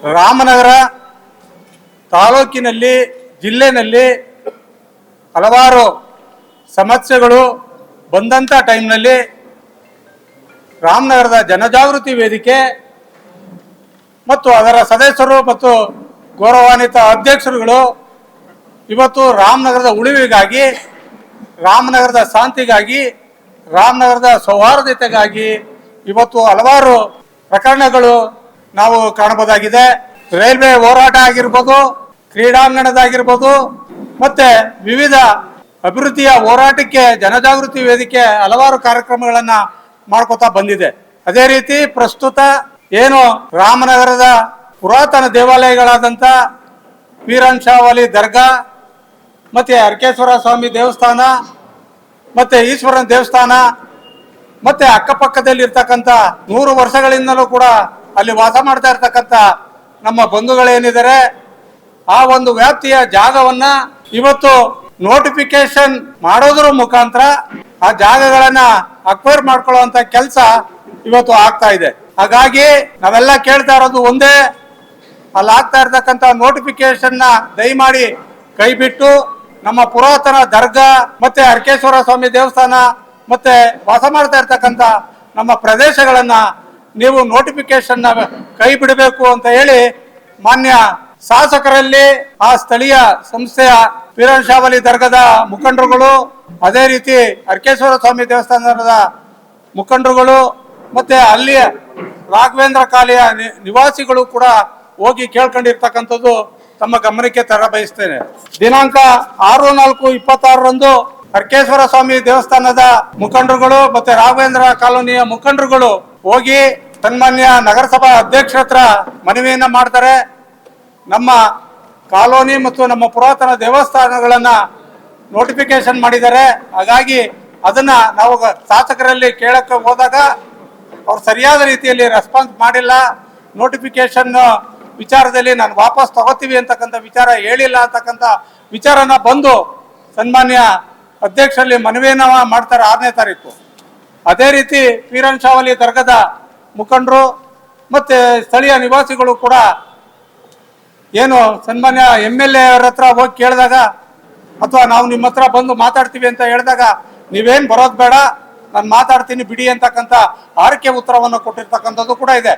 ರಾಮನಗರ ತಾಲೂಕಿನಲ್ಲಿ ಜಿಲ್ಲೆನಲ್ಲಿ ಹಲವಾರು ಸಮಸ್ಯೆಗಳು ಬಂದಂಥ ಟೈಮ್ನಲ್ಲಿ ರಾಮನಗರದ ಜನಜಾಗೃತಿ ವೇದಿಕೆ ಮತ್ತು ಅದರ ಸದಸ್ಯರು ಮತ್ತು ಗೌರವಾನ್ವಿತ ಅಧ್ಯಕ್ಷರುಗಳು ಇವತ್ತು ರಾಮನಗರದ ಉಳಿವಿಗಾಗಿ, ರಾಮನಗರದ ಶಾಂತಿಗಾಗಿ, ರಾಮನಗರದ ಸೌಹಾರ್ದತೆಗಾಗಿ ಇವತ್ತು ಹಲವಾರು ಪ್ರಕರಣಗಳು ನಾವು ಕಾಣಬಹುದಾಗಿದೆ. ರೈಲ್ವೆ ಹೋರಾಟ ಆಗಿರ್ಬೋದು, ಕ್ರೀಡಾಂಗಣದಾಗಿರ್ಬೋದು, ಮತ್ತೆ ವಿವಿಧ ಅಭಿವೃದ್ಧಿಯ ಹೋರಾಟಕ್ಕೆ ಜನಜಾಗೃತಿ ವೇದಿಕೆ ಹಲವಾರು ಕಾರ್ಯಕ್ರಮಗಳನ್ನು ಮಾಡ್ಕೋತಾ ಬಂದಿದೆ. ಅದೇ ರೀತಿ ಪ್ರಸ್ತುತ ಏನು ರಾಮನಗರದ ಪುರಾತನ ದೇವಾಲಯಗಳಾದಂಥ ವೀರಶೈವ ದರ್ಗಾ, ಮತ್ತೆ ಅರ್ಕೇಶ್ವರ ಸ್ವಾಮಿ ದೇವಸ್ಥಾನ, ಮತ್ತೆ ಈಶ್ವರನ ದೇವಸ್ಥಾನ, ಮತ್ತೆ ಅಕ್ಕಪಕ್ಕದಲ್ಲಿ ಇರ್ತಕ್ಕಂಥ 100 ವರ್ಷಗಳಿಂದಲೂ ಕೂಡ ಅಲ್ಲಿ ವಾಸ ಮಾಡ್ತಾ ಇರ್ತಕ್ಕಂಥ ನಮ್ಮ ಬಂಧುಗಳೇನಿದ್ದಾರೆ, ಆ ಒಂದು ವ್ಯಾಪ್ತಿಯ ಜಾಗವನ್ನ ಇವತ್ತು ನೋಟಿಫಿಕೇಶನ್ ಮಾಡೋದ್ರ ಮುಖಾಂತರ ಆ ಜಾಗಗಳನ್ನ ಅಕ್ವೈರ್ ಮಾಡ್ಕೊಳ್ಳುವಂತ ಕೆಲಸ ಇವತ್ತು ಆಗ್ತಾ ಇದೆ. ಹಾಗಾಗಿ ನಾವೆಲ್ಲ ಕೇಳ್ತಾ ಇರೋದು ಒಂದೇ, ಅಲ್ಲಿ ಆಗ್ತಾ ಇರ್ತಕ್ಕಂಥ ನೋಟಿಫಿಕೇಶನ್ ನ ದಯಮಾಡಿ ಕೈ ಬಿಟ್ಟು ನಮ್ಮ ಪುರಾತನ ದರ್ಗಾ ಮತ್ತೆ ಅರ್ಕೇಶ್ವರ ಸ್ವಾಮಿ ದೇವಸ್ಥಾನ ಮತ್ತೆ ವಾಸ ಮಾಡ್ತಾ ಇರ್ತಕ್ಕಂಥ ನಮ್ಮ ಪ್ರದೇಶಗಳನ್ನ ನೀವು ನೋಟಿಫಿಕೇಶನ್ ಕೈ ಬಿಡಬೇಕು ಅಂತ ಹೇಳಿ ಮಾನ್ಯ ಶಾಸಕರಲ್ಲಿ ಆ ಸ್ಥಳೀಯ ಸಂಸ್ಥೆಯ ವೀರಶೈವ ದರ್ಗಾದ ಮುಖಂಡರುಗಳು, ಅದೇ ರೀತಿ ಅರ್ಕೇಶ್ವರ ಸ್ವಾಮಿ ದೇವಸ್ಥಾನದ ಮುಖಂಡರುಗಳು ಮತ್ತೆ ಅಲ್ಲಿಯ ರಾಘವೇಂದ್ರ ಕಾಲೆಯ ನಿವಾಸಿಗಳು ಕೂಡ ಹೋಗಿ ಕೇಳ್ಕೊಂಡಿರ್ತಕ್ಕಂಥದ್ದು ತಮ್ಮ ಗಮನಕ್ಕೆ ತರ ಬಯಸ್ತೇನೆ. ದಿನಾಂಕ 6/4/26 ಅರ್ಕೇಶ್ವರ ಸ್ವಾಮಿ ದೇವಸ್ಥಾನದ ಮುಖಂಡರುಗಳು ಮತ್ತೆ ರಾಘವೇಂದ್ರ ಕಾಲೋನಿಯ ಮುಖಂಡರುಗಳು ಹೋಗಿ ಸನ್ಮಾನ್ಯ ನಗರಸಭಾ ಅಧ್ಯಕ್ಷರ ಹತ್ರ ಮನವಿಯನ್ನ ಮಾಡ್ತಾರೆ. ನಮ್ಮ ಕಾಲೋನಿ ಮತ್ತು ನಮ್ಮ ಪುರಾತನ ದೇವಸ್ಥಾನಗಳನ್ನ ನೋಟಿಫಿಕೇಶನ್ ಮಾಡಿದ್ದಾರೆ. ಹಾಗಾಗಿ ಅದನ್ನ ನಾವು ಶಾಸಕರಲ್ಲಿ ಕೇಳಕ್ಕೆ ಹೋದಾಗ ಅವ್ರು ಸರಿಯಾದ ರೀತಿಯಲ್ಲಿ ರೆಸ್ಪಾನ್ಸ್ ಮಾಡಿಲ್ಲ. ನೋಟಿಫಿಕೇಶನ್ ವಿಚಾರದಲ್ಲಿ ನಾನು ವಾಪಸ್ ತಗೋತೀವಿ ಅಂತಕ್ಕಂಥ ವಿಚಾರ ಹೇಳಿಲ್ಲ ಅಂತಕ್ಕಂಥ ವಿಚಾರನ ಬಂದು ಸನ್ಮಾನ್ಯ ಅಧ್ಯಕ್ಷರಲ್ಲಿ ಮನವಿಯನ್ನ ಮಾಡ್ತಾರೆ 6ನೇ ತಾರೀಕು. ಅದೇ ರೀತಿ ವೀರಶೈವ ದರ್ಗಾದ ಮುಖಂಡರು ಮತ್ತೆ ಸ್ಥಳೀಯ ನಿವಾಸಿಗಳು ಕೂಡ ಏನು ಸನ್ಮಾನ್ಯ MLA ಅವರ ಹತ್ರ ಹೋಗಿ ಕೇಳಿದಾಗ ಅಥವಾ ನಾವು ನಿಮ್ಮ ಹತ್ರ ಬಂದು ಮಾತಾಡ್ತೀವಿ ಅಂತ ಹೇಳಿದಾಗ ನೀವೇನು ಬರೋದು ಬೇಡ, ನಾನು ಮಾತಾಡ್ತೀನಿ ಬಿಡಿ ಅಂತಕ್ಕಂಥ ಆರಕೆ ಉತ್ತರವನ್ನು ಕೊಟ್ಟಿರ್ತಕ್ಕಂಥದ್ದು ಕೂಡ ಇದೆ.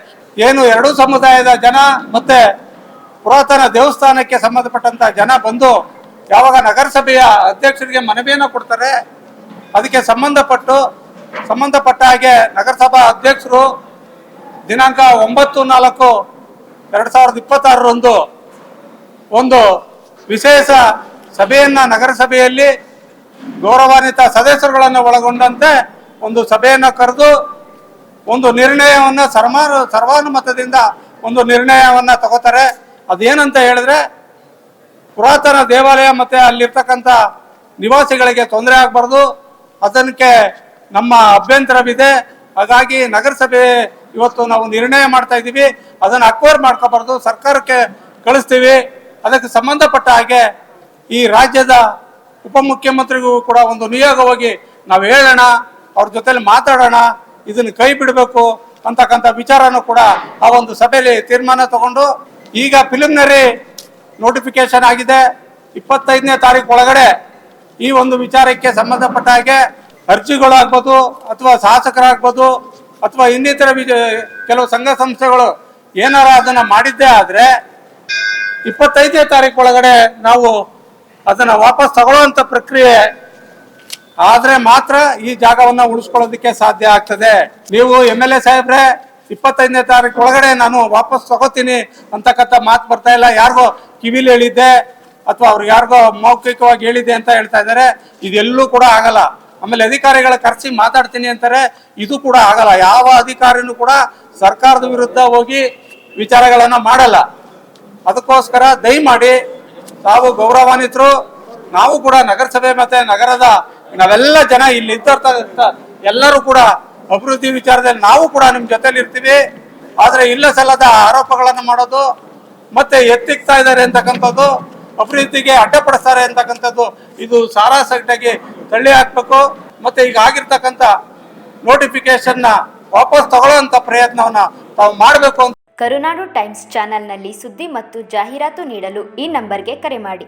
ಏನು ಎರಡೂ ಸಮುದಾಯದ ಜನ ಮತ್ತೆ ಪುರಾತನ ದೇವಸ್ಥಾನಕ್ಕೆ ಸಂಬಂಧಪಟ್ಟಂತ ಜನ ಬಂದು ಯಾವಾಗ ನಗರಸಭೆಯ ಅಧ್ಯಕ್ಷರಿಗೆ ಮನವಿಯನ್ನು ಕೊಡ್ತಾರೆ, ಅದಕ್ಕೆ ಸಂಬಂಧಪಟ್ಟ ಹಾಗೆ ನಗರಸಭಾ ಅಧ್ಯಕ್ಷರು ದಿನಾಂಕ 9/4/2026 ಒಂದು ವಿಶೇಷ ಸಭೆಯನ್ನ ನಗರಸಭೆಯಲ್ಲಿ ಗೌರವಾನ್ವಿತ ಸದಸ್ಯರುಗಳನ್ನು ಒಳಗೊಂಡಂತೆ ಒಂದು ಸಭೆಯನ್ನು ಕರೆದು ಒಂದು ನಿರ್ಣಯವನ್ನ ಸರ್ವಾನುಮತದಿಂದ ಒಂದು ನಿರ್ಣಯವನ್ನ ತಗೋತಾರೆ. ಅದೇನಂತ ಹೇಳಿದ್ರೆ, ಪುರಾತನ ದೇವಾಲಯ ಮತ್ತೆ ಅಲ್ಲಿರ್ತಕ್ಕಂಥ ನಿವಾಸಿಗಳಿಗೆ ತೊಂದರೆ ಆಗಬಾರ್ದು, ಅದಕ್ಕೆ ನಮ್ಮ ಅಭ್ಯಂತರವಿದೆ. ಹಾಗಾಗಿ ನಗರಸಭೆ ಇವತ್ತು ನಾವು ನಿರ್ಣಯ ಮಾಡ್ತಾ ಇದ್ದೀವಿ, ಅದನ್ನು ಅಕ್ವೈರ್ ಮಾಡ್ಕೋಬಾರ್ದು, ಸರ್ಕಾರಕ್ಕೆ ಕಳಿಸ್ತೀವಿ. ಅದಕ್ಕೆ ಸಂಬಂಧಪಟ್ಟ ಹಾಗೆ ಈ ರಾಜ್ಯದ ಉಪಮುಖ್ಯಮಂತ್ರಿಗೂ ಕೂಡ ಒಂದು ನಿಯೋಗವಾಗಿ ನಾವು ಹೇಳೋಣ, ಅವ್ರ ಜೊತೆಲಿ ಮಾತಾಡೋಣ, ಇದನ್ನು ಕೈ ಬಿಡಬೇಕು ಅಂತಕ್ಕಂಥ ವಿಚಾರನೂ ಕೂಡ ಆ ಒಂದು ಸಭೆಯಲ್ಲಿ ತೀರ್ಮಾನ ತಗೊಂಡು ಈಗ ಪ್ರಿಲಿಮಿನರಿ ನೋಟಿಫಿಕೇಶನ್ ಆಗಿದೆ. 25ನೇ ತಾರೀಕು ಒಳಗಡೆ ಈ ಒಂದು ವಿಚಾರಕ್ಕೆ ಸಂಬಂಧಪಟ್ಟ ಹಾಗೆ ಅರ್ಜಿಗಳಾಗ್ಬೋದು ಅಥವಾ ಶಾಸಕರಾಗ್ಬೋದು ಅಥವಾ ಇನ್ನಿತರ ಕೆಲವು ಸಂಘ ಸಂಸ್ಥೆಗಳು ಏನಾರ ಅದನ್ನ ಮಾಡಿದ್ದೇ ಆದ್ರೆ 25ನೇ ತಾರೀಕು ಒಳಗಡೆ ನಾವು ಅದನ್ನ ವಾಪಸ್ ತಗೊಳ್ಳುವಂತ ಪ್ರಕ್ರಿಯೆ ಆದ್ರೆ ಮಾತ್ರ ಈ ಜಾಗವನ್ನ ಉಳಿಸ್ಕೊಳ್ಳೋದಕ್ಕೆ ಸಾಧ್ಯ ಆಗ್ತದೆ. ನೀವು MLA ಸಾಹೇಬ್ರೆ 25ನೇ ತಾರೀಕು ಒಳಗಡೆ ನಾನು ವಾಪಸ್ ತಗೋತೀನಿ ಅಂತಕ್ಕಂಥ ಮಾತು ಬರ್ತಾ ಇಲ್ಲ. ಯಾರಿಗೋ ಕಿವಿಲಿ ಹೇಳಿದ್ದೆ ಅಥವಾ ಅವ್ರಿಗೆ ಯಾರಿಗೋ ಮೌಖಿಕವಾಗಿ ಹೇಳಿದ್ದೆ ಅಂತ ಹೇಳ್ತಾ ಇದ್ದಾರೆ. ಇದೆಲ್ಲೂ ಕೂಡ ಆಗಲ್ಲ. ಆಮೇಲೆ ಅಧಿಕಾರಿಗಳ ಕರೆಸಿ ಮಾತಾಡ್ತೀನಿ ಅಂತಾರೆ, ಇದು ಕೂಡ ಆಗಲ್ಲ. ಯಾವ ಅಧಿಕಾರಿನೂ ಕೂಡ ಸರ್ಕಾರದ ವಿರುದ್ಧ ಹೋಗಿ ವಿಚಾರಗಳನ್ನ ಮಾಡಲ್ಲ. ಅದಕ್ಕೋಸ್ಕರ ದಯಮಾಡಿ ತಾವು ಗೌರವಾನ್ವಿತರು, ನಾವು ಕೂಡ ನಗರಸಭೆ ಮತ್ತೆ ನಗರದ ನಾವೆಲ್ಲ ಜನ ಇಲ್ಲಿ ಇದ್ದಿರ್ತಕ್ಕಂಥ ಎಲ್ಲರೂ ಕೂಡ ಅಭಿವೃದ್ಧಿ ವಿಚಾರದಲ್ಲಿ ನಾವು ಕೂಡ ನಿಮ್ಮ ಜೊತೆಲಿ ಇರ್ತೀವಿ. ಆದ್ರೆ ಇಲ್ಲ ಸಲ್ಲದ ಆರೋಪಗಳನ್ನು ಮಾಡೋದು ಮತ್ತೆ ಎತ್ತಿಕ್ತಾ ಇದ್ದಾರೆ ಅಂತಕ್ಕಂಥದ್ದು, ಅಭಿವೃದ್ಧಿಗೆ ಅಡ್ಡಪಡಿಸ್ತಾರೆ ಅಂತಕ್ಕಂಥದ್ದು ಇದು ಸಾರಾಸಗಟಾಗಿ ತಳ್ಳಿ ಹಾಕ್ಬೇಕು. ಮತ್ತೆ ಈಗ ಆಗಿರ್ತಕ್ಕಂಥ ನೋಟಿಫಿಕೇಶನ್ ವಾಪಸ್ ತಗೊಳ್ಳೋ ಪ್ರಯತ್ನವನ್ನ ತಾವು ಮಾಡಬೇಕು ಅಂತ ಕರುನಾಡು ಟೈಮ್ಸ್ ಚಾನೆಲ್ನಲ್ಲಿ ಸುದ್ದಿ ಮತ್ತು ಜಾಹೀರಾತು ನೀಡಲು ಈ ನಂಬರ್ಗೆ ಕರೆ ಮಾಡಿ.